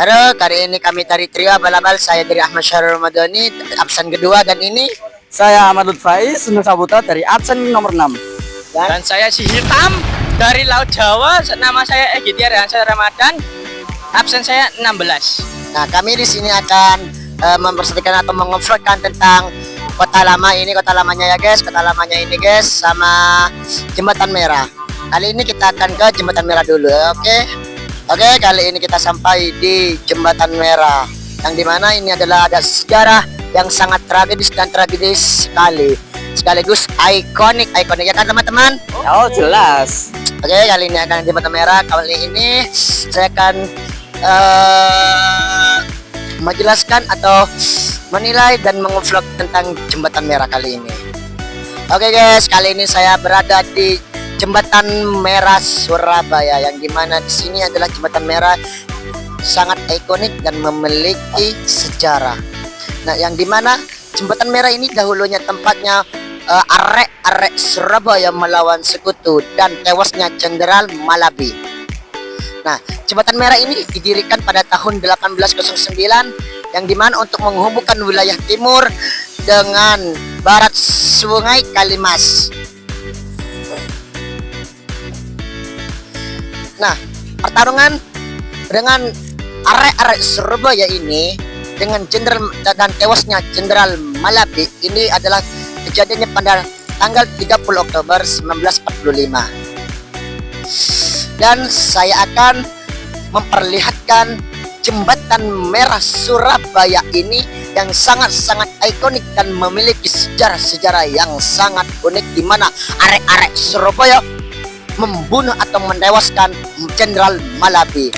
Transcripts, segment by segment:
Halo, kali ini kami dari trio Abal-Abal. Saya dari Ahmad Syahrul Ramadhani, absen kedua, dan ini Saya Ahmad Lutfai, Sunu Sabuta dari absen nomor 6. Dan saya si Hitam dari Laut Jawa. Nama saya Egy Tiaryansyah Ramadan. Absen saya 16. Nah, kami di sini akan mempersatukan atau mengofrodkan tentang kota lama ini, kota lamanya ya guys, kota lamanya ini guys, sama Jembatan Merah. Kali ini kita akan ke Jembatan Merah dulu, oke? Oke, kali ini kita sampai di Jembatan Merah, yang dimana ini adalah ada sejarah yang sangat tragis dan tragis sekali, sekaligus ikonik ya kan teman-teman? Oh jelas. Oke, kali ini akan Jembatan Merah. Kali ini saya akan menjelaskan atau menilai dan mengevlog tentang Jembatan Merah kali ini. Oke guys, kali ini saya berada di Jembatan Merah Surabaya, yang dimana di sini adalah Jembatan Merah sangat ikonik dan memiliki sejarah. Nah, yang dimana Jembatan Merah ini dahulunya tempatnya arek-arek Surabaya melawan sekutu dan tewasnya Jenderal Malabi. Nah, Jembatan Merah ini didirikan pada tahun 1809, yang dimana untuk menghubungkan wilayah timur dengan barat Sungai Kalimas. Nah, pertarungan dengan arek-arek Surabaya ini dengan jenderal dan tewasnya Jenderal Malabi ini adalah kejadiannya pada tanggal 30 Oktober 1945. Dan saya akan memperlihatkan Jembatan Merah Surabaya ini yang sangat-sangat ikonik dan memiliki sejarah-sejarah yang sangat unik, di mana arek-arek Surabaya membunuh atau menewaskan Jenderal Malabi.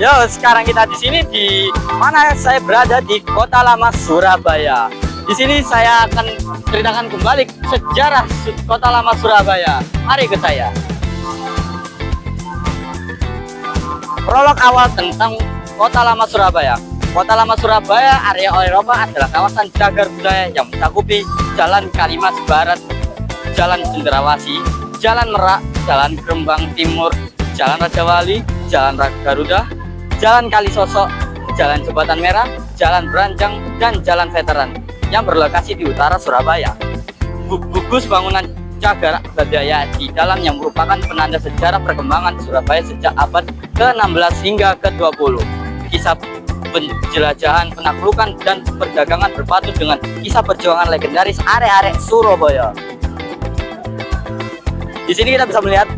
Yo, sekarang kita di sini di mana saya berada di Kota Lama Surabaya. Di sini saya akan ceritakan kembali sejarah Kota Lama Surabaya. Mari ikut saya. Prolog awal tentang Kota Lama Surabaya. Kota Lama Surabaya, area Eropa, adalah kawasan cagar budaya yang mencakupi Jalan Kalimas Barat, Jalan Cendrawasih, Jalan Merak, Jalan Kerembang Timur, Jalan Raja Wali, Jalan Garuda, Jalan Kalisosok, Jalan Jembatan Merah, Jalan Beranjang, dan Jalan Veteran yang berlokasi di utara Surabaya. Gugus bangunan cagar budaya di dalam yang merupakan penanda sejarah perkembangan Surabaya sejak abad ke-16 hingga ke-20. Kisah penjelajahan, penaklukan, dan perdagangan berpadu dengan kisah perjuangan legendaris arek-arek Surabaya. Di sini kita bisa melihat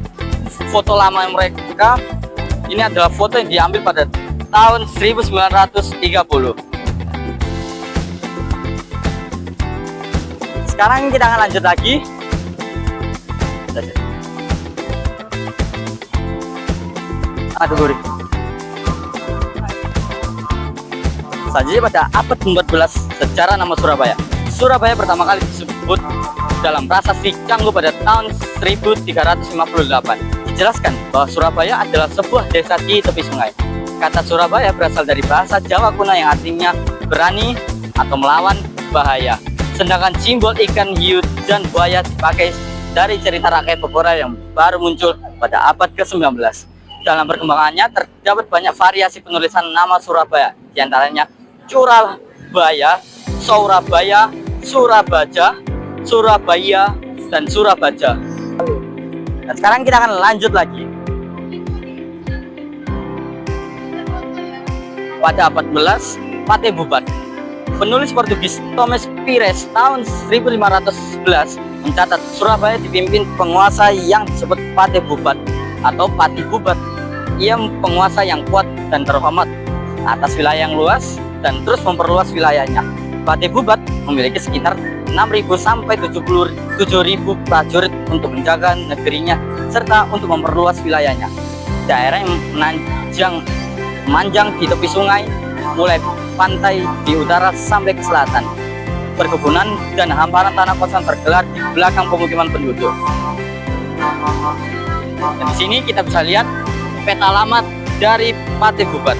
foto lama mereka. Ini adalah foto yang diambil pada tahun 1930. Sekarang kita akan lanjut lagi. Aduh, gurih. Selanjutnya pada abad ke-14 sejarah nama Surabaya. Surabaya pertama kali disebut dalam prasasti Canggu pada tahun 1358. Dijelaskan bahwa Surabaya adalah sebuah desa di tepi sungai. Kata Surabaya berasal dari bahasa Jawa kuno yang artinya berani atau melawan bahaya. Sedangkan simbol ikan hiu dan buaya dipakai dari cerita rakyat Bogor yang baru muncul pada abad ke-19. Dalam perkembangannya terdapat banyak variasi penulisan nama Surabaya, diantaranya Curabaya, Surabaya, Surabaja, Surabaya, dan Surabaja. Dan sekarang kita akan lanjut lagi. Pada abad 14, Patih Bubat. Penulis Portugis Thomas Pires tahun 1511 mencatat Surabaya dipimpin penguasa yang disebut Patih Bubat atau Patih Bubat. Ia penguasa yang kuat dan terhormat atas wilayah yang luas dan terus memperluas wilayahnya. Pate Bubat memiliki sekitar 6.000 sampai 77.000 prajurit untuk menjaga negerinya serta untuk memperluas wilayahnya. Daerah yang memanjang di tepi sungai, mulai pantai di utara sampai ke selatan. Perkebunan dan hamparan tanah kosong tergelar di belakang pemukiman penduduk. Dan di sini kita bisa lihat peta lama dari Pate Bubat.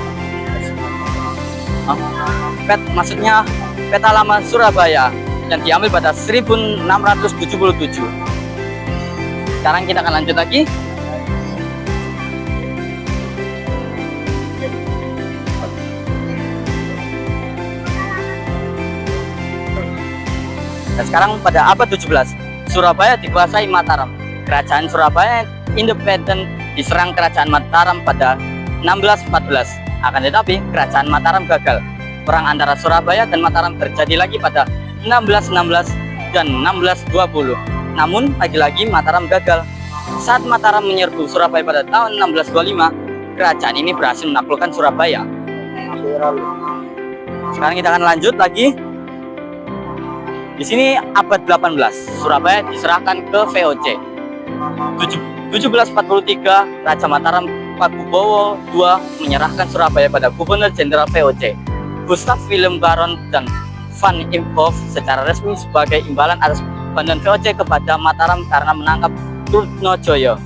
Maksudnya peta lama Surabaya yang diambil pada 1677. Sekarang kita akan lanjut lagi. Dan sekarang pada abad 17, Surabaya dikuasai Mataram. Kerajaan Surabaya independen diserang kerajaan Mataram pada 1614. Akan tetapi kerajaan Mataram gagal. Perang antara Surabaya dan Mataram terjadi lagi pada 1616 dan 1620. Namun lagi-lagi Mataram gagal. Saat Mataram menyerbu Surabaya pada tahun 1625, kerajaan ini berhasil menaklukkan Surabaya. Sekarang kita akan lanjut lagi. Di sini abad 18, Surabaya diserahkan ke VOC. 1743, Raja Mataram Pakubowo II menyerahkan Surabaya pada Gubernur Jenderal VOC, Gustav Willem Baron dan Van Imhoff secara resmi sebagai imbalan atas bantuan VOC kepada Mataram karena menangkap Trunajaya,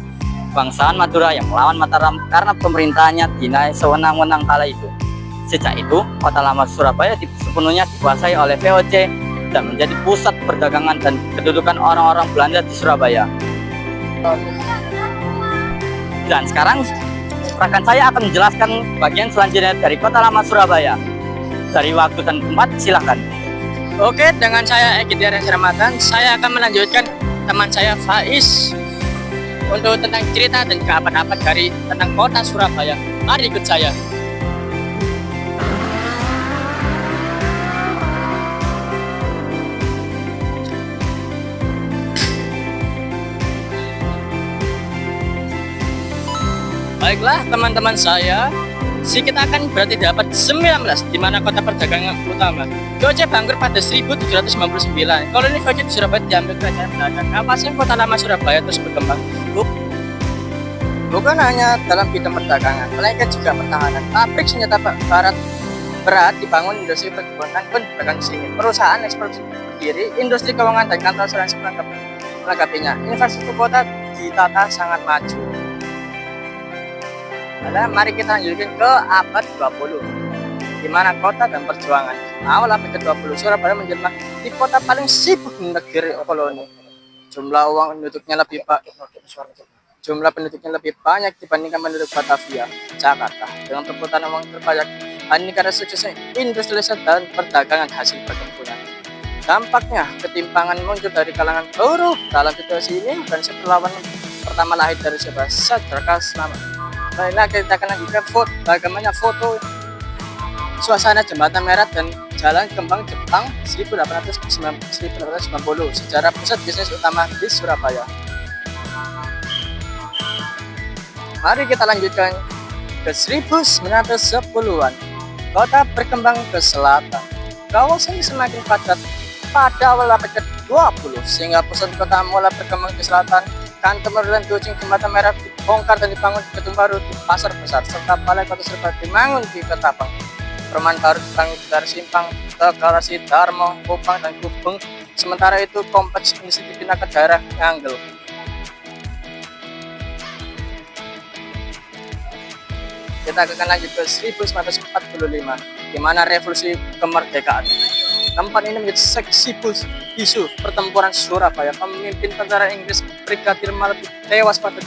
bangsawan Madura yang melawan Mataram karena pemerintahannya dinilai sewenang-wenang kala itu. Sejak itu, kota lama Surabaya sepenuhnya dikuasai oleh VOC dan menjadi pusat perdagangan dan kedudukan orang-orang Belanda di Surabaya. Dan sekarang rekan saya akan menjelaskan bagian selanjutnya dari kota lama Surabaya. Dari waktu dan tempat, silahkan. Oke, dengan saya Egi Tiaras Ramadan, saya akan melanjutkan teman saya Faiz untuk tentang cerita dan keabad-abad dari tentang kota Surabaya. Mari ikut saya. Baiklah teman-teman saya, kita akan berarti dapat 19, di mana kota perdagangan utama. VOC bangkrut pada 1799. Koloni VOC di Surabaya diambil kerajaan Belanda. Kawasan kota lama Surabaya terus berkembang. Bukan hanya dalam bidang perdagangan, melainkan juga pertahanan. Pabrik senjata berat dibangun, industri perkebunan pun berkembang di sini. Perusahaan ekspor berdiri, industri keuangan dan kantor asuransi melengkapinya. Infrastruktur kota ditata sangat maju. Mari kita lanjutkan ke abad 20, di mana kota dan perjuangan. Awal abad ke-20, Surabaya menjelma di kota paling sibuk negeri koloni. Jumlah penduduknya lebih banyak dibandingkan penduduk Batavia, Jakarta. Dengan perputaran uang terbanyak, hanya karena suksesnya industrialisasi dan perdagangan hasil perkebunan. Dampaknya, ketimpangan muncul dari kalangan buruh. Dalam situasi ini, dan perlawanan pertama lahir dari sebuah Sadraka Selamat. Baiklah, kita akan lanjutkan bagaimana foto suasana Jembatan Merah dan Jalan Kembang Jepang 1890, sejarah pusat bisnis utama di Surabaya. Mari kita lanjutkan ke 1910-an. Kota berkembang ke selatan. Kawasan semakin padat pada awal abad ke-20, sehingga pusat kota mulai berkembang ke selatan. Kantor dan Dujing Jembatan Merah dibongkar dan dibangun di gedung baru di Pasar Besar, serta Balai Kota Surabaya dibangun di Ketapang. Perumahan baru dibangun di Daerah Simpang, Tegarasi, Darmo, Kupang, dan Gubeng. Sementara itu kompleks industri dipindah ke daerah Nganggel. Kita akan lanjut ke 1945, di mana revolusi kemerdekaan. Tempat ini menjadi seksi isu pertempuran Surabaya. Pemimpin tentara Inggris Brigadir Malbi tewas pada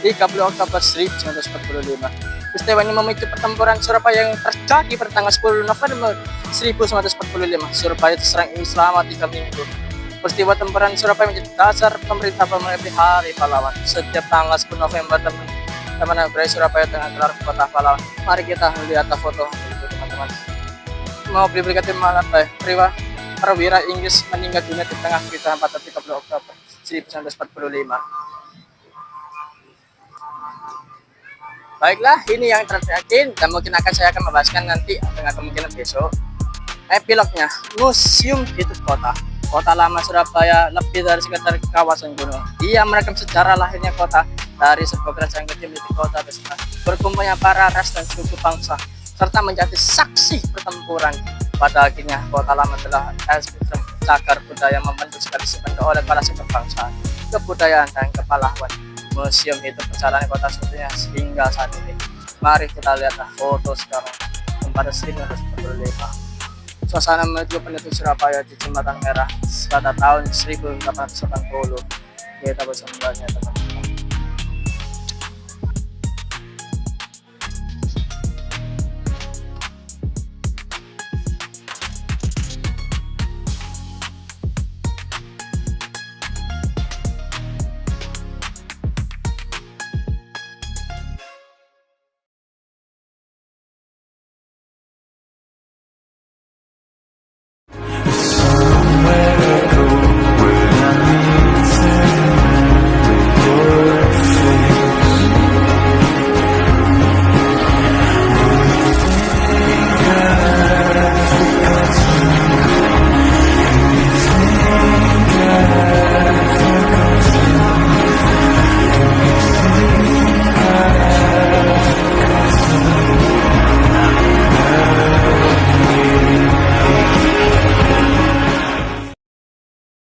30 Oktober 1945. Peristiwa ini memicu pertempuran Surabaya yang terjadi pada tanggal 10 November 1945. Surabaya diserang Inggris selama 3 minggu. Peristiwa tempuran Surabaya menjadi dasar pemerintah memiliki Hari Pahlawan. Setiap tanggal 10 November teman-teman Surabaya dengan gelar kota pahlawan. Mari kita lihat foto itu, teman-teman. Mau beli Brigadir Malbi, perwira Inggris meninggal dunia di tengah kericuhan pada 30 Oktober 1945. Baiklah, ini yang terakhir dan mungkin saya akan membahaskan nanti dengan kemungkinan besok. Epilognya, Museum Hidup Kota. Kota lama Surabaya lebih dari sekedar kawasan gunung. Ia merekam sejarah lahirnya kota dari sebuah kerajaan kecil di kota besar. Berkumpulnya para ras dan suku bangsa, serta menjadi saksi pertempuran. Pada akhirnya, kota lama telah epicentrum cagar budaya membentuk sekaligus dibentuk oleh para suku bangsa, kebudayaan dan kepahlawan. Museum itu perjalanan kota sebetulnya hingga saat ini. Mari kita lihatlah foto sekarang pada 1945. Suasana menuju penutup Surabaya di Jembatan Merah pada tahun 1880. Kita bersama teman-teman.